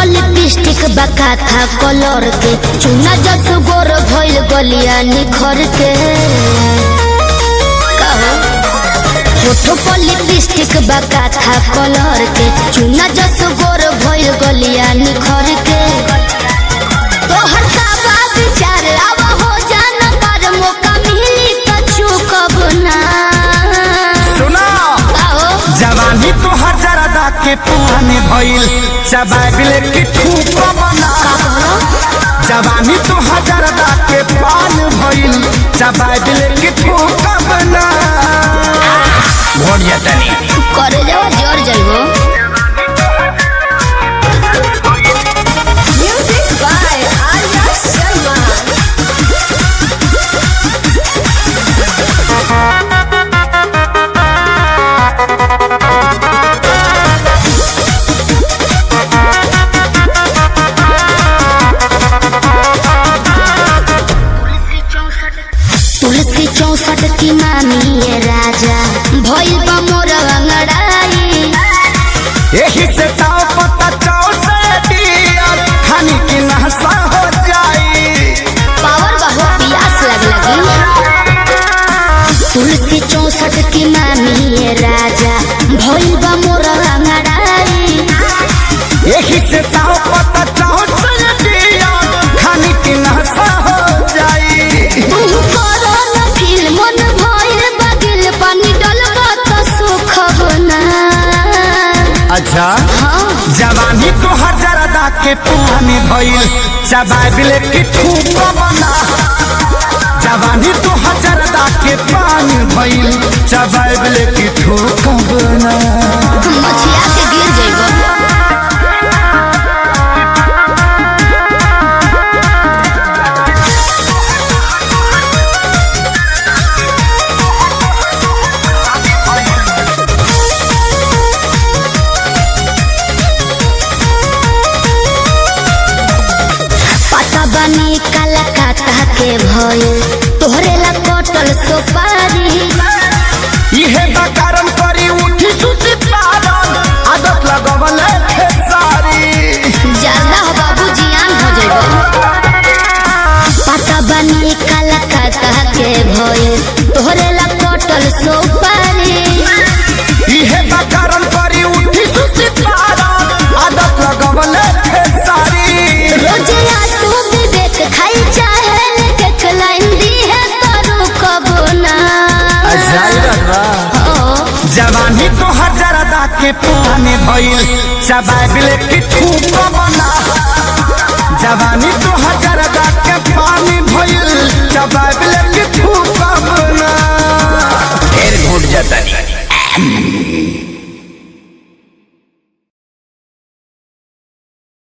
lipstick बका था colour के चुना जस गोर भइल गलिया निखर के होठो पर लिपस्टिक बका था कलर के चुना जस गोर भइल गलिया निखर के तोहर का विचार आवा हो जाना पर मौका मिली तो चूकब ना सुना जवानी तोहर जरदा के पुराने भइल चबाबिले की ठूक बना जवानी तोहर जरदा के पान भइल चबाबिले की ठूक बना भोरिया तनी करे जाओ जोर जइबो म्यूजिक बाय आर्या शर्मा तुलसी 64 की मामी ये राजा भइल बा मोर अंगड़ाई यही से ताव पता चाव से दिया खानी की नहसा हो जाई पावर बहु प्यास लगी तुलसी 64 की मामी ये राजा भइल बा मोर अंगड़ाई यही से ताव पता चाव से दिया खानी की नहसा हो जाई मन भइल बगिल पानी डलबा त सुख बना अच्छा जवानी तोहर जरदा के पुराने भइल चबाबिले की ठूक बना जवानी तोहर जरदा के पानी भइल चबाबिले की ठूक बना मछिया के गिर जइबो बनी कलकत्ता के भइल तोहरे ला कटल सुपारी इहे बकारम करी उठी सुती पारन आदत लगवल खेसारी ज्यादा हो बाबू जियान हो जइबो पता बनी कलकत्ता के भइल तोहरे ला कटल सुपारी इहे बकारम करी उठी सुती पारन आदत लगवल खेसारी रोजे आंसू विवेक खाई चाहे लेके लाइन दी है करू कब ना जवानी तोहर जरदा के पुराने भइल चबाबिले की ठूक बना जवानी तोहर जरदा के